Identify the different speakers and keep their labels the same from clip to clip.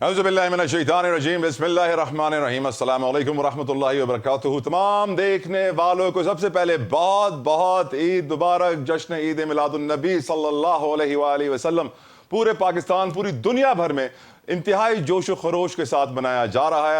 Speaker 1: اعوذ باللہ من الشیطان الرجیم بسم اللہ الرحمن الرحیم السلام علیکم ورحمۃ اللہ وبرکاتہ۔ تمام دیکھنے والوں کو سب سے پہلے بہت بہت عید مبارک، جشن عید میلاد النبی صلی اللہ علیہ وآلہ وسلم پورے پاکستان، پوری دنیا بھر میں انتہائی جوش و خروش کے ساتھ منایا جا رہا ہے۔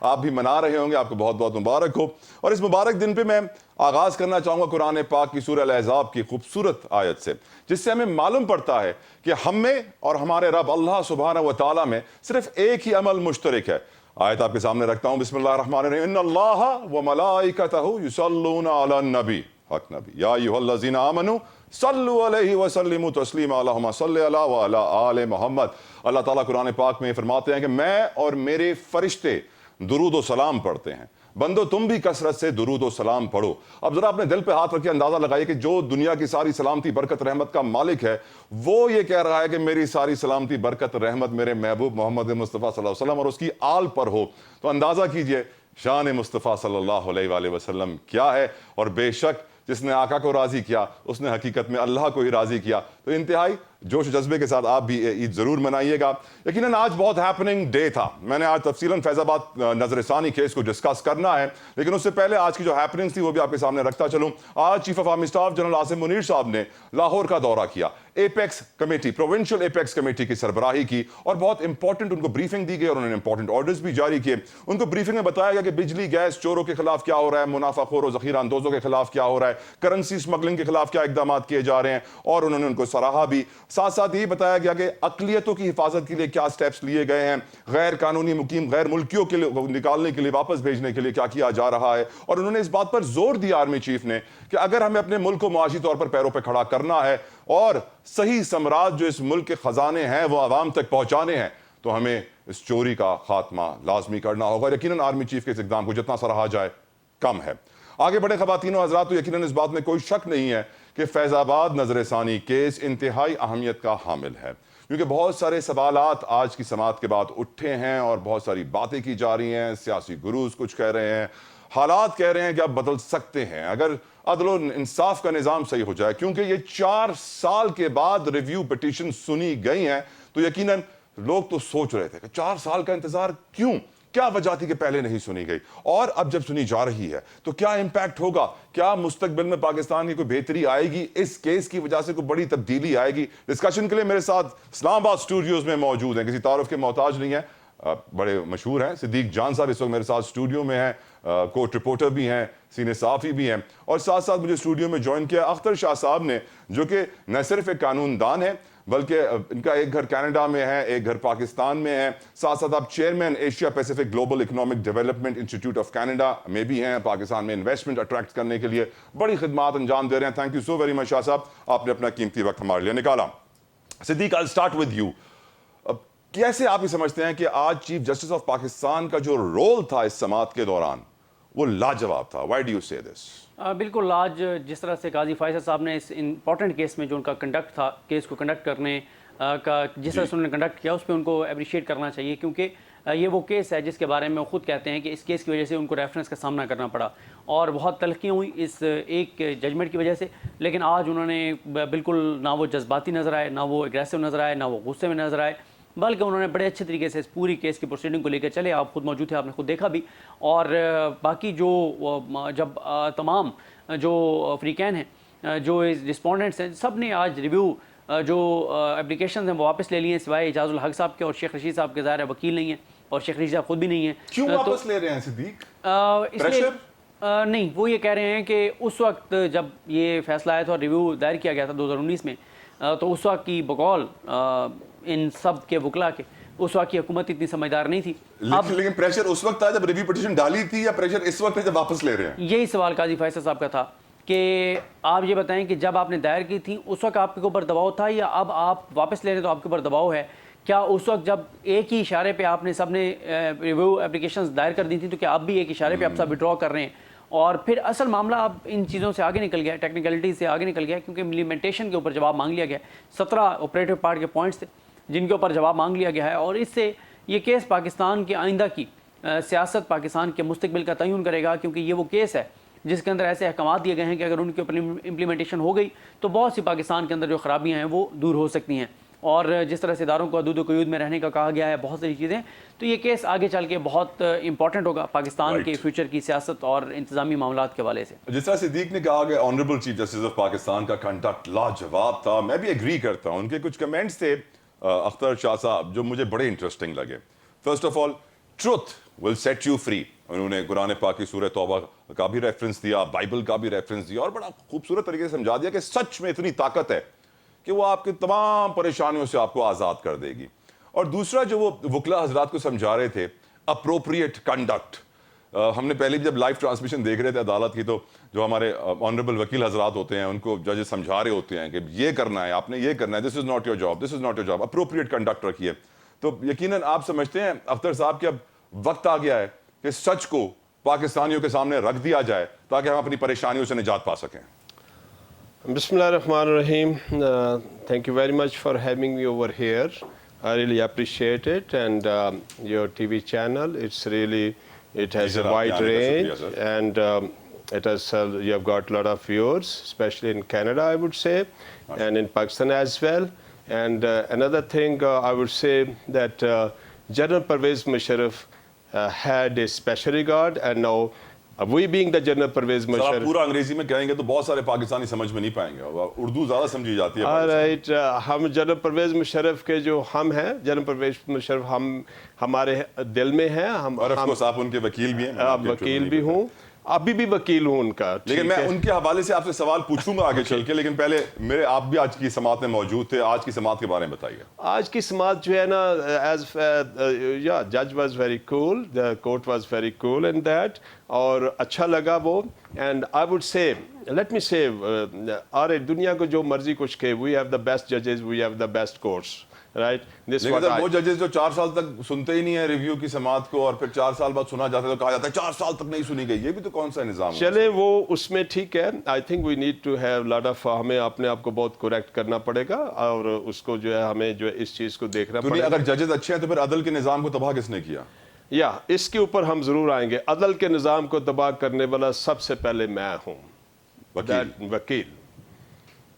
Speaker 1: آپ بھی منا رہے ہوں گے، آپ کو بہت بہت مبارک ہو۔ اور اس مبارک دن پہ میں آغاز کرنا چاہوں گا قرآن پاک کی سورہ الاحزاب کی خوبصورت آیت سے، جس سے ہمیں معلوم پڑتا ہے کہ ہم میں اور ہمارے رب اللہ سبحانہ و تعالیٰ میں صرف ایک ہی عمل مشترک ہے۔ آیت آپ کے سامنے رکھتا ہوں، بسم اللہ الرحمن الرحیم، ان اللہ وملائکتہ یصلون علی النبی، حق نبی، یا ایھا الذین آمنوا صلوا علیہ وسلموا تسلیما، اللہم صلی علی وعلی آل محمد۔ اللہ تعالیٰ قرآن پاک میں فرماتے ہیں کہ میں اور میرے فرشتے درود و سلام پڑھتے ہیں، بندو تم بھی کثرت سے درود و سلام پڑھو۔ اب ذرا اپنے دل پہ ہاتھ رکھے، اندازہ لگائیے کہ جو دنیا کی ساری سلامتی برکت رحمت کا مالک ہے، وہ یہ کہہ رہا ہے کہ میری ساری سلامتی برکت رحمت میرے محبوب محمد مصطفیٰ صلی اللہ علیہ وسلم اور اس کی آل پر ہو۔ تو اندازہ کیجئے شان مصطفیٰ صلی اللہ علیہ وآلہ وسلم کیا ہے، اور بے شک جس نے آقا کو راضی کیا اس نے حقیقت میں اللہ کو ہی راضی کیا۔ تو انتہائی جوش و جذبے کے ساتھ آپ بھی عید ضرور منائیے گا۔ یقیناً آج بہت ہیپننگ ڈے تھا، میں نے آج تفصیلاً فیض آباد نظر ثانی کیس کو ڈسکس کرنا ہے، لیکن اس سے پہلے آج کی جو ہیپننگز تھی وہ بھی آپ کے سامنے رکھتا چلوں۔ آج chief of army staff general Asim Munir صاحب نے لاہور کا دورہ کیا، apex committee, provincial apex committee کی سربراہی کی، اور بہت امپورٹنٹ ان کو بریفنگ دی گئی اور انہوں نے امپورٹنٹ آرڈرز بھی جاری کیے۔ ان کو بریفنگ میں بتایا گیا کہ بجلی گیس چوروں کے خلاف کیا ہو رہا ہے، منافع خور و ذخیرہ اندوزوں کے خلاف کیا ہو رہا ہے، کرنسی اسمگلنگ کے خلاف کیا اقدامات کیے جا رہے ہیں، اور انہوں نے ان کو سراہا بھی۔ ساتھ ساتھ یہ بتایا گیا کہ اقلیتوں کی حفاظت کے لیے کیا سٹیپس لیے گئے ہیں، غیر قانونی مقیم غیر ملکیوں کے لیے نکالنے کے لیے، واپس بھیجنے کے لیے کیا کیا جا رہا ہے۔ اور انہوں نے اس بات پر زور دیا آرمی چیف نے کہ اگر ہمیں اپنے ملک کو معاشی طور پر پیروں پہ کھڑا کرنا ہے اور صحیح ثمرات جو اس ملک کے خزانے ہیں وہ عوام تک پہنچانے ہیں، تو ہمیں اس چوری کا خاتمہ لازمی کرنا ہوگا۔ اور یقیناً آرمی چیف کے اس اقدام کو جتنا سراہا جائے کم ہے۔ آگے بڑے خواتین و حضرات، تو یقیناً اس بات میں کوئی شک نہیں ہے کہ فیض آباد نظر ثانی کیس انتہائی اہمیت کا حامل ہے، کیونکہ بہت سارے سوالات آج کی سماعت کے بعد اٹھے ہیں اور بہت ساری باتیں کی جا رہی ہیں، سیاسی گروز کچھ کہہ رہے ہیں، حالات کہہ رہے ہیں کہ اب بدل سکتے ہیں اگر عدل و انصاف کا نظام صحیح ہو جائے، کیونکہ یہ 4 سال کے بعد ریویو پٹیشن سنی گئی ہیں۔ تو یقیناً لوگ تو سوچ رہے تھے کہ 4 سال کا انتظار کیوں، کیا وجہ تھی کہ پہلے نہیں سنی گئی، اور اب جب سنی جا رہی ہے تو کیا امپیکٹ ہوگا، کیا مستقبل میں پاکستان کی کوئی بہتری آئے گی، اس کیس کی وجہ سے کوئی بڑی تبدیلی آئے گی۔ ڈسکشن کے لیے میرے ساتھ اسلام آباد اسٹوڈیوز میں موجود ہیں، کسی تعارف کے محتاج نہیں ہیں، بڑے مشہور ہیں، صدیق جان صاحب اس وقت میرے ساتھ اسٹوڈیو میں ہیں، کوٹ رپورٹر بھی ہیں، سینئر صحافی بھی ہیں، اور ساتھ ساتھ مجھے اسٹوڈیو میں جوائن کیا اختر شاہ صاحب نے، جو کہ نہ صرف ایک قانون دان ہے بلکہ ان کا ایک گھر کینیڈا میں ہے، ایک گھر پاکستان میں ہے، ساتھ ساتھ آپ chairman Asia Pacific global economic development institute of Canada میں بھی ہیں، پاکستان میں انویسٹمنٹ اٹریکٹ کرنے کے لیے بڑی خدمات انجام دے رہے ہیں۔ Thank you so very much Shah Sahab, آپ نے اپنا قیمتی وقت ہمارے لیے نکالا۔ صدیق، I'll start with you۔ کیسے آپ یہ سمجھتے ہیں کہ آج چیف جسٹس آف پاکستان کا جو رول تھا اس سماعت کے دوران وہ لاجواب تھا؟ وائی ڈو یو سے دس؟
Speaker 2: بالکل، آج جس طرح سے قاضی فائز صاحب نے اس امپورٹنٹ کیس میں جو ان کا کنڈکٹ تھا، کیس کو کنڈکٹ کرنے کا جس طرح سے انہوں نے کنڈکٹ کیا، اس پہ ان کو اپریشیٹ کرنا چاہیے، کیونکہ یہ وہ کیس ہے جس کے بارے میں وہ خود کہتے ہیں کہ اس کیس کی وجہ سے ان کو ریفرنس کا سامنا کرنا پڑا اور بہت تلخیاں ہوئی اس ایک ججمنٹ کی وجہ سے۔ لیکن آج انہوں نے بالکل نہ وہ جذباتی نظر آئے، نہ وہ اگریسو نظر آئے، نہ وہ غصے میں نظر آئے، بلکہ انہوں نے بڑے اچھے طریقے سے اس پوری کیس کی پروسیڈنگ کو لے کے چلے۔ آپ خود موجود تھے، آپ نے خود دیکھا بھی، اور باقی جو جب تمام جو فریقین ہیں، جو رسپونڈنٹس ہیں، سب نے آج ریویو جو اپلیکیشنز ہیں وہ واپس لے لیے ہیں، سوائے اعجاز الحق صاحب کے، اور شیخ رشید صاحب کے ظاہر ہے وکیل نہیں ہیں، اور شیخ رشید صاحب خود بھی نہیں ہیں۔
Speaker 1: کیوں واپس لے رہے ہیں صدیق؟
Speaker 2: اس لیے نہیں، وہ یہ کہہ رہے ہیں کہ اس وقت جب یہ فیصلہ آیا تھا اور ریویو دائر کیا گیا تھا 2019 میں، تو اس وقت کی بقول ان سب کے وکلا کے اس وقت کی حکومت اتنی سمجھدار نہیں تھی۔
Speaker 1: لیکن پریشر اس وقت تھا جب ریویو پٹیشن ڈالی تھی، یا پریشر اس وقت ہے جب واپس لے رہے ہیں؟
Speaker 2: یہی سوال قاضی فیصل صاحب کا تھا کہ آپ یہ بتائیں کہ جب آپ نے دائر کی تھی اس وقت آپ کے اوپر دباؤ تھا، یا اب آپ واپس لے رہے ہیں تو آپ کے اوپر دباؤ ہے؟ کیا اس وقت جب ایک ہی اشارے پہ آپ نے سب نے ریویو اپلیکیشنز دائر کر دی تھی، تو کیا آپ بھی ایک اشارے پہ آپ سب وڈرا کر رہے ہیں؟ اور پھر اصل معاملہ اب ان چیزوں سے آگے نکل گیا، ٹیکنیکلٹی سے آگے نکل گیا، کیونکہ امپلیمنٹیشن کے اوپر جواب مانگ لیا گیا۔ 17 آپریٹو پارٹ کے پوائنٹس تھے جن کے اوپر جواب مانگ لیا گیا ہے، اور اس سے یہ کیس پاکستان کے آئندہ کی سیاست، پاکستان کے مستقبل کا تعین کرے گا، کیونکہ یہ وہ کیس ہے جس کے اندر ایسے احکامات دیے گئے ہیں کہ اگر ان کے اوپر امپلیمنٹیشن ہو گئی تو بہت سی پاکستان کے اندر جو خرابیاں ہیں وہ دور ہو سکتی ہیں۔ اور جس طرح سے اداروں کو حدود و قیود میں رہنے کا کہا گیا ہے، بہت ساری چیزیں، تو یہ کیس آگے چل کے بہت امپورٹنٹ ہوگا پاکستان کے فیوچر کی سیاست اور انتظامی معاملات کے حوالے سے۔
Speaker 1: جس طرح صدیق نے کہا کہ honourable chief justice of Pakistan کا کنڈکٹ لاجواب تھا، میں بھی ایگری کرتا ہوں۔ ان کے کچھ کمنٹس تھے اختر شاہ صاحب جو مجھے بڑے انٹرسٹنگ لگے۔ First of all, truth will set you free. انہوں نے قرآن پاک کی سورہ توبہ کا بھی ریفرنس دیا، بائبل کا بھی ریفرنس دیا، اور بڑا خوبصورت طریقے سے سمجھا دیا کہ سچ میں اتنی طاقت ہے کہ وہ آپ کی تمام پریشانیوں سے آپ کو آزاد کر دے گی۔ اور دوسرا جو وہ وکلا حضرات کو سمجھا رہے تھے، اپروپریٹ کنڈکٹ۔ ہم نے پہلے بھی جب لائیو ٹرانسمیشن دیکھ رہے تھے عدالت کی، تو جو ہمارے آنریبل وکیل حضرات ہوتے ہیں ان کو ججز سمجھا رہے ہوتے ہیں کہ یہ کرنا ہے، آپ نے یہ کرنا ہے، this is not your job, this is not your job, appropriate conduct رکھیے۔ تو یقیناً آپ سمجھتے ہیں اختر صاحب کہ اب وقت آ گیا ہے کہ سچ کو پاکستانیوں کے سامنے رکھ دیا جائے تاکہ ہم اپنی پریشانیوں سے نجات پا سکیں۔
Speaker 3: بسم اللہ الرحمن الرحیم. Thank you very much for having me over here. I really appreciate it, and your TV channel, it has a wide range, and you have got a lot of viewers, especially in Canada, I would say, and in Pakistan as well. And another thing, I would say that General Pervez Musharraf had a special regard, and now we being the General Pervez
Speaker 1: آپ
Speaker 3: Musharraf.
Speaker 1: پورا انگریزی میں کہیں گے تو بہت سارے پاکستانی سمجھ میں نہیں پائیں گے، اردو زیادہ سمجھی جاتی ہے۔
Speaker 3: All right, ہم جنرل پرویز مشرف کے جو ہم ہیں، جنرل پرویز مشرف ہمارے دل میں ہیں۔
Speaker 1: اور آف کورس آپ ان کے وکیل بھی ہیں،
Speaker 3: وکیل بھی ہوں، ابھی بھی وکیل ہوں ان کا۔
Speaker 1: لیکن میں ان کے حوالے سے آپ سے سوال پوچھوں گا آگے چل کے، لیکن پہلے آپ بھی آج کی سماعت میں موجود تھے، آج کی سماعت کے بارے میں بتائیے۔
Speaker 3: آج کی سماعت جو ہے نا، جج was very cool, the court was very cool in that, اور اچھا لگا وہ۔ And I would say, let me say, اور دنیا کو جو مرضی کچھ کہ، وی ہیو دا بیسٹ ججز، we have the best courts, right?
Speaker 1: لیکن وہ ججز جو 4 سال تک سنتے ہی نہیں ہیں ریویو کی سماعت کو، اور پھر 4 سال بعد سنا جاتا ہے تو کہا جاتا ہے 4 سال تک نہیں سنی گئی، یہ بھی تو کون سا نظام ہے؟
Speaker 3: چلے وہ اس میں ٹھیک ہے۔ I think we need to have lot of, ہمیں اپنے آپ کو بہت کریکٹ کرنا پڑے گا، اور اس کو جو ہے ہمیں جو ہے اس چیز کو دیکھنا پڑے گا۔
Speaker 1: اگر ججز اچھے ہیں تو پھر عدل کے نظام کو تباہ کس نے کیا؟
Speaker 3: یا اس کے اوپر ہم ضرور آئیں گے۔ عدل کے نظام کو تباہ کرنے والا سب سے پہلے میں ہوں، وکیل۔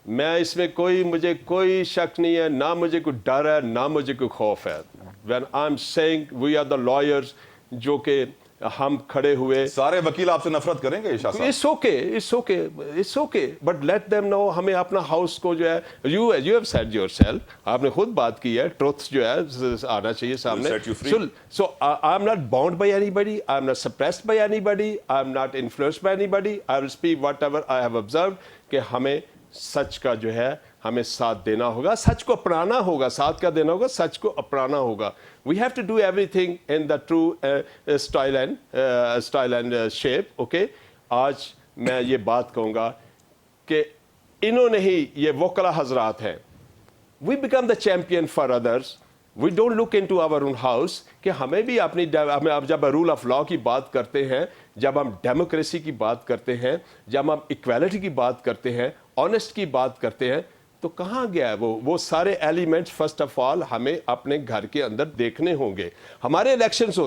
Speaker 3: میں اس میں مجھے کوئی شک نہیں ہے، نہ مجھے کوئی ڈر ہے، نہ مجھے کوئی خوف ہے۔ when I'm saying we are the lawyers، جو کہ ہم کھڑے ہوئے،
Speaker 1: سارے وکیل آپ سے نفرت کریں گے شاہ صاحب؟
Speaker 3: it's okay but let them know، ہمیں اپنا ہاؤس کو جو ہے، you have said yourself، آپ نے خود بات کی ہے، ٹروتھ جو ہے آنا چاہیے سامنے۔ so I'm not bound by anybody، I'm not suppressed by anybody، I'm not influenced by anybody، I will speak whatever I have observed، کہ ہمیں سچ کا جو ہے ہمیں ساتھ دینا ہوگا، سچ کو اپنانا ہوگا، ساتھ کا دینا ہوگا، سچ کو اپنانا ہوگا۔ We have to do everything in the true style and shape، okay؟ آج میں یہ بات کہوں گا کہ انہوں نے ہی، یہ وکلا حضرات ہیں، we become the champion for others، we don't look into our own house، کہ ہمیں بھی اپنی، ہمیں جب رول آف لا کی بات کرتے ہیں، جب ہم ڈیموکریسی کی بات کرتے ہیں، جب ہم ایکویلٹی کی بات کرتے ہیں، آنیسٹ کی بات کرتے ہیں، تو کہاں گیا ہے وہ سارے ایلیمنٹس؟ فرسٹ آف آل ہمیں اپنے گھر کے اندر دیکھنے ہوں گے۔ ہمارے الیکشنز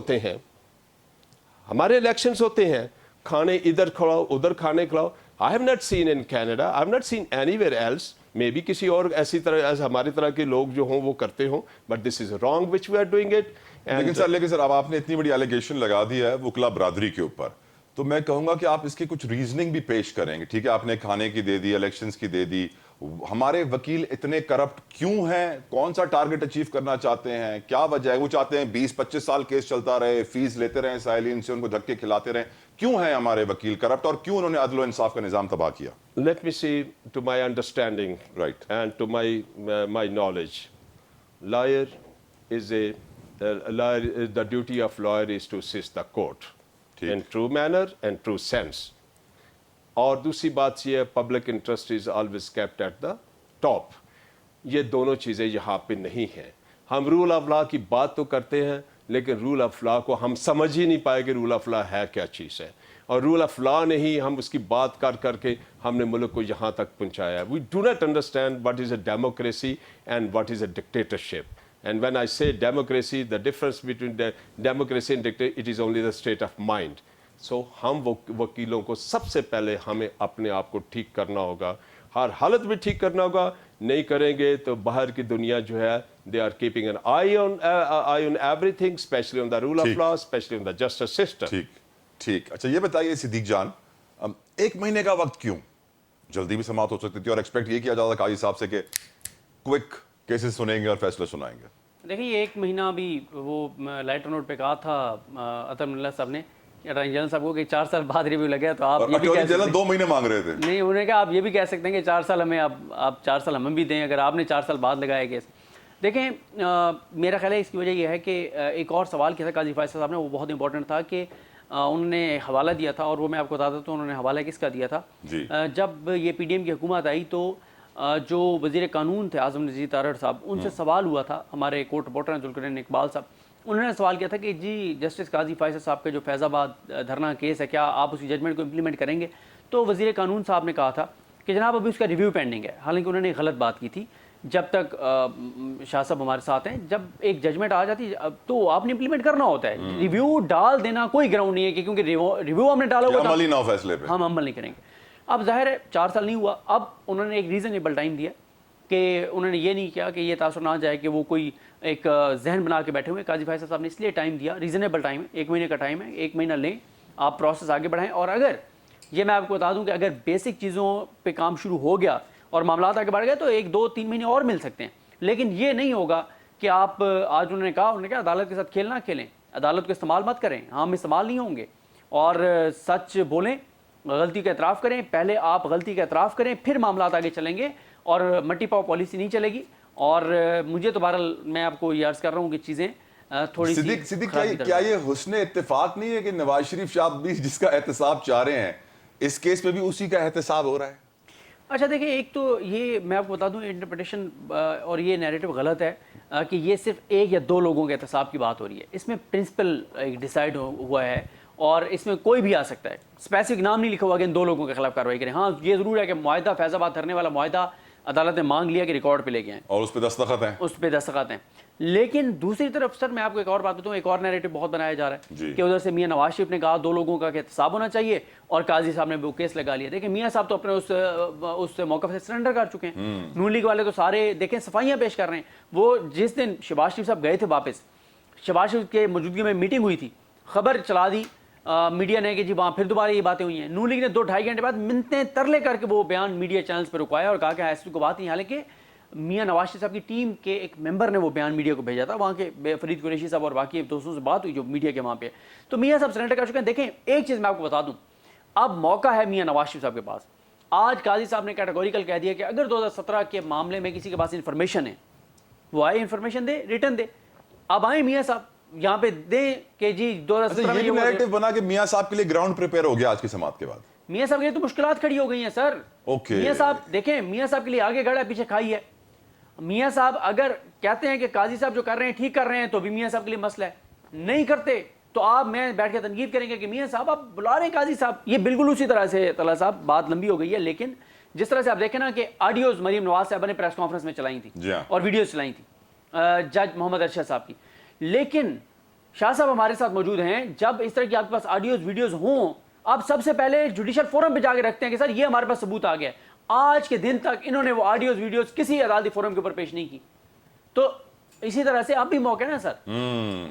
Speaker 3: ہوتے ہیں، کھانے ادھر کھلاؤ، ادھر کھانے کھلاؤ۔ I have not seen in Canada، I have not seen anywhere else، maybe کسی اور ایسی طرح ہماری طرح کے لوگ جو ہوں وہ کرتے ہوں، but this is wrong which we are doing it.
Speaker 1: لیکن سر اب آپ نے اتنی بڑی الیگیشن لگا دی ہے وکلا برادری کے اوپر، تو میں کہوں گا کہ آپ اس کی کچھ ریزننگ بھی پیش کریں گے۔ ٹھیک ہے، آپ نے کھانے کی دے دی، الیکشنز کی دے دی، ہمارے وکیل اتنے کرپٹ کیوں ہیں؟ کون سا ٹارگٹ اچیو کرنا چاہتے ہیں؟ کیا وجہ ہے؟ وہ چاہتے ہیں 20-25 سال کیس چلتا رہے، فیس لیتے رہیں سائلین سے، ان کو دھکے کھلاتے رہیں۔ کیوں ہیں ہمارے وکیل کرپٹ، اور کیوں انہوں نے عدل و انصاف کا نظام تباہ کیا؟
Speaker 3: Let me see, to my understanding
Speaker 1: Right.
Speaker 3: and to my knowledge, the duty of lawyer is to assist the court in true manner and true sense. اور دوسری بات یہ ہے، public interest is always kept at the top. یہ دونوں چیزیں یہاں پہ نہیں ہیں۔ ہم رول آف لا کی بات تو کرتے ہیں، لیکن رول آف لا کو ہم سمجھ ہی نہیں پائے کہ رول آف لا ہے کیا چیز ہے، اور رول آف لا نے ہی ہم اس کی بات کر کے ہم نے ملک کو یہاں تک پہنچایا ہے۔ We do not understand what is a democracy and what is a dictatorship. And when I say democracy, the difference between the democracy and dictatorship, it is only the state of mind. So ہم وکیلوں کو سب سے پہلے ہمیں اپنے آپ کو ٹھیک کرنا ہوگا، ہر حالت میں ٹھیک کرنا ہوگا. نہیں کریں گے تو باہر کی دنیا جو ہے they are keeping an eye on everything, especially on the rule of law, especially on the justice system.
Speaker 1: ٹھیک. اچھا یہ بتائیے صدیق جان, 1 مہینے کا وقت کیوں؟ جلدی بھی سماعت ہو سکتی تھی اور ایکسپیکٹ یہ کیا جاتا قاضی صاحب سے کہ کوئک کیسز سنیں گے اور فیصلے سنائیں گے.
Speaker 2: دیکھیں یہ 1 مہینہ بھی وہ لائٹر نوٹ پہ کہا تھا عطر اللہ صاحب نے اٹارنی جنرل صاحب کو کہ 4 سال بعد ریویو لگا, تو آپ یہ بھی
Speaker 1: اٹارنی جنرل 2 مہینے مانگ رہے تھے.
Speaker 2: نہیں, انہوں نے کہا آپ یہ بھی کہہ سکتے ہیں کہ 4 سال ہمیں آپ 4 سال ہمیں بھی دیں اگر آپ نے 4 سال بعد لگایا کیس. دیکھیں میرا خیال ہے اس کی وجہ یہ ہے کہ ایک اور سوال کیا تھا قاضی فیصل صاحب نے, وہ بہت امپورٹنٹ تھا کہ انہوں نے حوالہ دیا تھا, اور وہ میں آپ کو بتا دیتا ہوں انہوں نے حوالہ کس کا دیا تھا. جب یہ پی ڈی ایم کی حکومت آئی تو جو وزیر قانون تھے اعظم نذیر تارڑ صاحب, ان سے سوال ہوا تھا, ہمارے کورٹ رپورٹر ہیں ذوالقرنین اقبال صاحب, انہوں نے سوال کیا تھا کہ جی جسٹس قاضی فیصل صاحب کے جو فیض آباد دھرنا کیس ہے, کیا آپ اسی ججمنٹ کو امپلیمنٹ کریں گے؟ تو وزیر قانون صاحب نے کہا تھا کہ جناب ابھی اس کا ریویو پینڈنگ ہے. حالانکہ انہوں نے غلط بات کی تھی. جب تک شاہ صاحب ہمارے ساتھ ہیں, جب ایک ججمنٹ آ جاتی ہے تو آپ نے امپلیمنٹ کرنا ہوتا ہے. ریویو ڈال دینا کوئی گراؤنڈ نہیں ہے کہ کیونکہ ریویو ہم نے ڈالا ہوا
Speaker 1: عمل ہی نہ ہو فیصلے پہ,
Speaker 2: ہم عمل نہیں کریں گے. اب ظاہر ہے 4 سال نہیں ہوا, اب انہوں نے ایک ریزنیبل ٹائم دیا کہ انہوں نے یہ نہیں کیا کہ یہ تاثر نہ جائے کہ وہ کوئی ایک ذہن بنا کے بیٹھے ہوئے. قاضی فیصل صاحب نے اس لیے ٹائم دیا, ریزنیبل ٹائم ہے, 1 مہینے کا ٹائم ہے, 1 مہینہ لیں آپ پروسیس آگے بڑھائیں. اور اگر یہ میں آپ کو بتا دوں کہ اگر بیسک چیزوں پہ کام شروع ہو گیا اور معاملات آگے بڑھ گئے تو 1 2 3 مہینے اور مل سکتے ہیں. لیکن یہ نہیں ہوگا کہ آپ آج انہوں نے کہا عدالت کے ساتھ کھیل نہ کھیلیں, عدالت کو استعمال مت کریں. ہم استعمال نہیں ہوں گے, اور سچ بولیں, غلطی کا اعتراف کریں. پہلے آپ غلطی کا اعتراف کریں, پھر معاملات آگے چلیں گے, اور مٹی پاؤ پالیسی نہیں چلے گی. اور مجھے تو بہرحال میں آپ کو یہ عرض کر رہا ہوں کہ چیزیں تھوڑی سی
Speaker 1: صدیق کیا یہ حسن اتفاق نہیں ہے کہ نواز شریف صاحب بھی جس کا احتساب چاہ رہے ہیں اس کیس پہ بھی اسی کا احتساب ہو رہا ہے؟
Speaker 2: اچھا دیکھیں, ایک تو یہ میں آپ کو بتا دوں انٹرپریٹیشن اور یہ نیریٹو غلط ہے کہ یہ صرف 1 یا 2 لوگوں کے احتساب کی بات ہو رہی ہے. اس میں پرنسپل ڈیسائیڈ ہوا ہے اور اس میں کوئی بھی آ سکتا ہے. اسپیسیفک نام نہیں لکھا ہوا کہ ان 2 لوگوں کے خلاف کارروائی کریں. ہاں یہ ضرور ہے کہ معاہدہ فیض آباد دھرنے والا معاہدہ عدالت نے مانگ لیا کہ ریکارڈ پہ لے کے آئیں
Speaker 1: اور اس پہ دستخط ہیں.
Speaker 2: لیکن دوسری طرف سر میں آپ کو ایک اور بات بتاؤں, ایک اور نیریٹو بہت بنایا جا رہا ہے کہ ادھر سے میاں نواز شریف نے کہا 2 لوگوں کا احتساب ہونا چاہیے اور قاضی صاحب نے وہ کیس لگا لیا. دیکھیں میاں صاحب تو اپنے اس موقف سے سرنڈر کر چکے ہیں. نون لیگ والے تو سارے دیکھیں صفائیاں پیش کر رہے ہیں. وہ جس دن شہباز شریف صاحب گئے تھے واپس, شہباز شریف کے موجودگی میں میٹنگ ہوئی تھی, خبر چلا دی میڈیا نے کہ جی وہاں پھر دوبارہ یہ باتیں ہوئی ہیں. نون لیگ نے 2-2.5 گھنٹے بعد منتیں ترلے کر کے وہ بیان میڈیا چینلز پہ رکوایا اور کہا کہ ایسی کوئی بات نہیں. حالانکہ میاں نواز شریف صاحب کی ٹیم کے ایک ممبر نے وہ بیان میڈیا کو بھیجا تھا, وہاں کے فرید قریشی صاحب اور باقی دوستوں سے بات ہوئی جو میڈیا کے وہاں پہ. تو میاں صاحب سرنڈر کر چکے ہیں. دیکھیں ایک چیز میں آپ کو بتا دوں, اب موقع ہے میاں نواز شریف صاحب کے پاس. آج قاضی صاحب نے کیٹیگوریکل کہہ دیا کہ اگر 2017 کے معاملے میں کسی کے پاس انفارمیشن ہے وہ آئے انفارمیشن دے, ریٹرن دے. اب آئیں میاں صاحب یہاں پہ دیں کہ جی 2017 میں
Speaker 1: یہ نیریٹو بنا کہ میاں صاحب کے لیے گراؤنڈ پریپیئر ہو گیا آج کی سماعت کے بعد.
Speaker 2: میاں صاحب کے لیے تو مشکلات کھڑی ہو گئی ہیں سر. میاں صاحب دیکھیں, میاں صاحب کے لیے آگے گڑھا پیچھے کھائی ہے. میاں صاحب اگر کہتے ہیں کہ قاضی صاحب جو کر رہے ہیں ٹھیک کر رہے ہیں تو بھی میاں صاحب کے لیے مسئلہ ہے. نہیں کرتے تو آپ میں بیٹھ کے تنقید کریں گے کہ میاں صاحب آپ بلا رہے ہیں قاضی صاحب. یہ بالکل اسی طرح سے طلعہ صاحب بات لمبی ہو گئی ہے, لیکن جس طرح سے آپ دیکھیں نا کہ آڈیوز مریم نواز صاحبہ نے پریس کانفرنس میں چلائی تھی اور ویڈیوز چلائی تھی جج محمد ارشد صاحب کی. لیکن شاہ صاحب ہمارے ساتھ موجود ہیں, جب اس طرح کی آپ کے پاس آڈیوز ویڈیوز ہوں آپ سب سے پہلے جوڈیشل فورم پہ جا کے رکھتے ہیں کہ سر یہ ہمارے پاس ثبوت آ گیا. آج کے دن تک انہوں نے وہ آڈیوز ویڈیوز کسی عدالتی فورم کے اوپر پیش نہیں کی. تو اسی طرح سے اب بھی موقع ہے نا سر,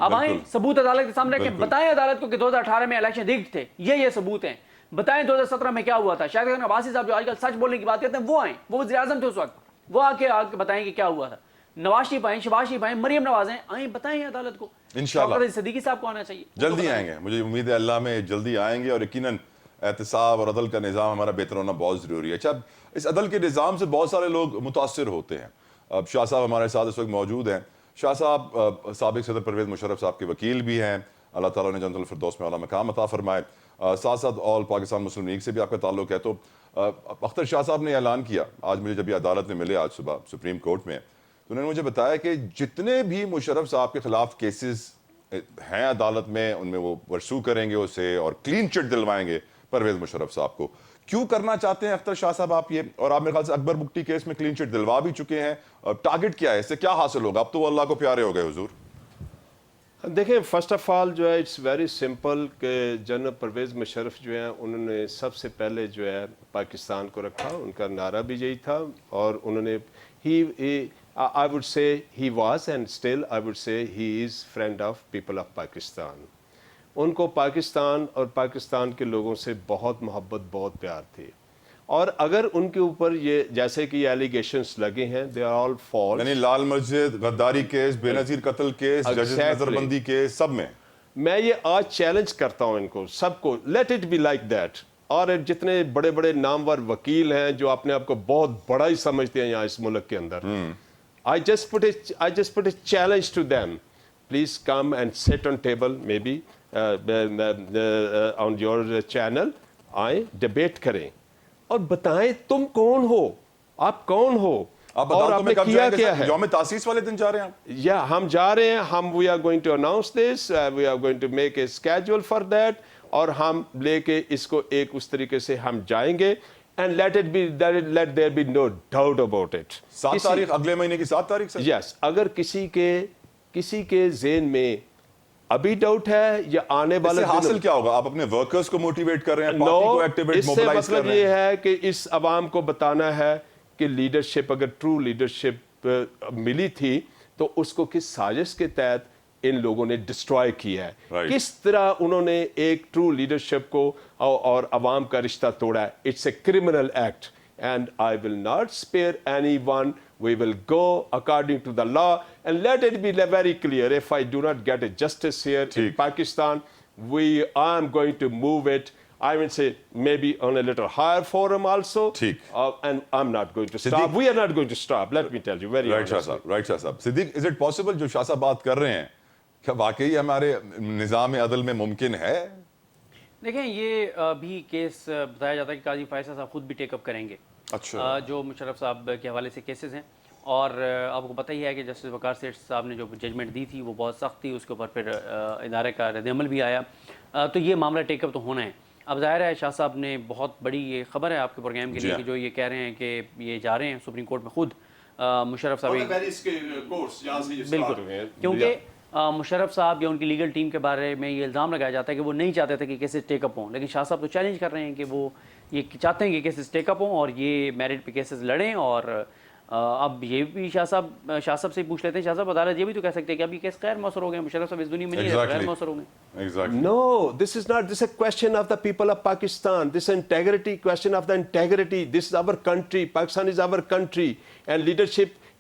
Speaker 2: اب آئیں ثبوت عدالت کے سامنے رکھیں, بتائیں عدالت کو کہ 2018 میں الیکشن ریگڈ تھے, یہ ثبوت ہیں. بتائیں 2017 میں کیا ہوا تھا. شاہد خان عباسی صاحب جو آج کل سچ بولنے کی بات کرتے ہیں وہ آئیں, وہ وزیر اعظم تھے اس وقت, وہ آ کے بتائیں کہ کیا ہوا تھا. نواز شریف آئیں, شہباز شریف آئیں, مریم نواز آئیں, بتائیں عدالت کو. انشاءاللہ
Speaker 1: صدیقی
Speaker 2: صاحب کو آنا چاہیے,
Speaker 1: جلدی آئیں گے, مجھے امید ہے اللہ میں جلدی آئیں گے. اور یقیناً احتساب اور عدل کا نظام ہمارا بہتر ہونا بہت ضروری ہے. اچھا, اس عدل کے نظام سے بہت سارے لوگ متاثر ہوتے ہیں. اب شاہ صاحب ہمارے ساتھ اس وقت موجود ہیں. شاہ صاحب سابق صدر پرویز مشرف صاحب کے وکیل بھی ہیں, اللہ تعالیٰ نے جنت الفردوس میں اعلیٰ مقام عطا فرمائے. ساتھ ساتھ آل پاکستان مسلم لیگ سے بھی آپ کا تعلق ہے. تو اختر شاہ صاحب نے اعلان کیا آج, مجھے جب یہ عدالت میں ملے آج صبح سپریم کورٹ میں, تو انہوں نے مجھے بتایا کہ جتنے بھی مشرف صاحب کے خلاف کیسز ہیں عدالت میں ان میں وہ پرسو کریں گے اسے اور کلین چٹ دلوائیں گے پرویز مشرف صاحب کو. کیوں کرنا چاہتے ہیں اختر شاہ صاحب آپ یہ؟ اور آپ میرے خیال سے اکبر بگٹی کیس میں کلین چٹ دلوا بھی چکے ہیں. ٹارگٹ کیا ہے, اس سے کیا حاصل ہوگا؟ اب تو وہ اللہ کو پیارے ہو گئے حضور.
Speaker 3: دیکھیں فرسٹ آف آل جو ہے اٹس ویری سمپل کہ جنرل پرویز مشرف جو ہیں انہوں نے سب سے پہلے جو ہے پاکستان کو رکھا، ان کا نعرہ بھی یہی تھا، اور انہوں نے I would say he was and still I would say he is friend of people of Pakistan. ان کو پاکستان اور پاکستان کے لوگوں سے بہت محبت، بہت پیار تھی، اور اگر ان کے اوپر یہ جیسے کہ یہ ایلیگیشنز لگے ہیں they are all false.
Speaker 1: یعنی لال مسجد، غداری کیس، بے نظیر قتل کیس، ججز نظر بندی کیس، سب میں
Speaker 3: میں یہ آج چیلنج کرتا ہوں ان کو سب کو، let it be like that. اور جتنے بڑے بڑے نامور وکیل ہیں جو اپنے آپ کو بہت بڑا ہی سمجھتے ہیں یہاں اس ملک کے اندر، I just put a challenge to them. Please come and sit on table, maybe on your channel. آئیں ڈیبیٹ کریں اور بتائیں تم کون ہو، آپ کون ہو،
Speaker 1: آپ
Speaker 3: اور
Speaker 1: بتاؤ
Speaker 3: آپ
Speaker 1: تمہیں
Speaker 3: نے
Speaker 1: کب
Speaker 3: کیا
Speaker 1: جائیں
Speaker 3: کیا
Speaker 1: گے؟
Speaker 3: ہے.
Speaker 1: یوم تاسیس والے دن جا رہے ہیں آپ؟
Speaker 3: یا ہم جا رہے ہیں، ہم we are going to announce this, we are going to make a schedule for that، اور ہم لے کے اس کو ایک اس طریقے سے ہم جائیں گے. And let there be no doubt about it.
Speaker 1: 7 تاریخ، اگلے مہینے کی 7 تاریخ سے؟
Speaker 3: یس، اگر کسی کے ذہن میں ابھی ڈاؤٹ ہے یا آنے
Speaker 1: اس
Speaker 3: والے
Speaker 1: سے حاصل کیا ہوگا؟ آپ اپنے ورکرز کو موٹیویٹ کر رہے ہیں، پارٹی کو ایکٹیویٹ
Speaker 3: اس سے
Speaker 1: موبلائز کر
Speaker 3: مطلب
Speaker 1: رہے
Speaker 3: یہ
Speaker 1: ہیں؟
Speaker 3: ہے کہ اس عوام کو بتانا ہے کہ لیڈرشپ، اگر ٹرو لیڈرشپ ملی تھی تو اس کو کس سازش کے تحت ان لوگوں نے ڈسٹرائے کی ہے، کس طرح انہوں نے ایک ٹرو لیڈرشپ کو اور عوام کا رشتہ توڑا ہے. It's a criminal act and I will not spare anyone. We will go according to the law, and let it be very clear, if I do not get a justice here in Pakistan, I am going to move it. I will say maybe on a little higher forum also, and I'm not going to stop. We are not going to stop. Let me tell you very honestly.
Speaker 1: Right Shah Sahab. Siddique, is it possible جو شاہ صاحب بات کر رہے ہیں کیا واقعی ہمارے نظام عدل میں ممکن ہے؟
Speaker 2: دیکھیں یہ بھی کیس بتایا جاتا ہے کہ قاضی فائز صاحب خود بھی ٹیک اپ کریں گے.
Speaker 1: اچھا.
Speaker 2: جو مشرف صاحب کے حوالے سے کیسز ہیں، اور آپ کو پتہ ہی ہے کہ جسٹس وقار سیٹھ صاحب نے جو ججمنٹ دی تھی وہ بہت سخت تھی، اس کے اوپر پھر ادارے کا رد عمل بھی آیا، تو یہ معاملہ ٹیک اپ تو ہونا ہے. اب ظاہر ہے شاہ صاحب نے بہت بڑی یہ خبر ہے آپ کے پروگرام کے لیے کہ جو یہ کہہ رہے ہیں کہ یہ جا رہے ہیں سپریم کورٹ میں خود مشرف صاحب. بالکل، کیونکہ مشرف صاحب یا ان کی لیگل ٹیم کے بارے میں یہ الزام لگایا جاتا ہے کہ وہ نہیں چاہتے تھے کہ کیسز ٹیک اپ ہوں، لیکن شاہ صاحب تو چیلنج کر رہے ہیں کہ وہ یہ چاہتے ہیں کہ کیسز ٹیک اپ ہوں اور یہ میرٹ پہ کیسز لڑیں. اور اب یہ بھی شاہ صاحب سے پوچھ لیتے ہیں. شاہ صاحب عدالت یہ بھی تو کہہ سکتے ہیں کہ اب یہ کیس غیر مؤثر ہو گئے، مشرف صاحب اس دنیا میں نہیں ہے، غیر مؤثر ہو گئے.
Speaker 3: No, this is not. This is a question of the people of Pakistan. This is integrity, question of the integrity. This is our country. Pakistan is our country. And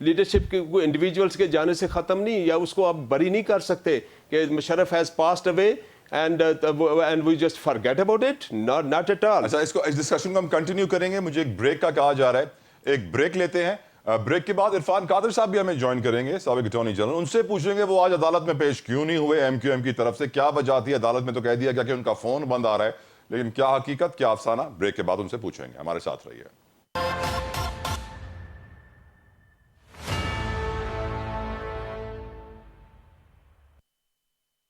Speaker 3: leadership کے انڈیویجولس کے جانے سے ختم نہیں، یا اس کو آپ بری نہیں کر سکتے کہ Musharraf has passed away and we just forget about it. Not at all.
Speaker 1: اچھا، اس ڈسکشن کو ہم کنٹینیو کریں گے. مجھے ایک بریک کا کہا جا رہا ہے، ایک بریک لیتے ہیں. بریک کے بعد عرفان قادر صاحب بھی ہمیں جوائن کریں گے، سابق اٹارنی جنرل. ان سے پوچھیں گے وہ آج عدالت میں پیش کیوں نہیں ہوئے، ایم کیو ایم کی طرف سے کیا وجہ تھی. عدالت میں تو کہہ دیا گیا کہ ان کا فون بند آ رہا ہے، لیکن کیا حقیقت، کیا افسانہ؟ بریک کے بعد ان سے پوچھیں گے. ہمارے ساتھ رہیے.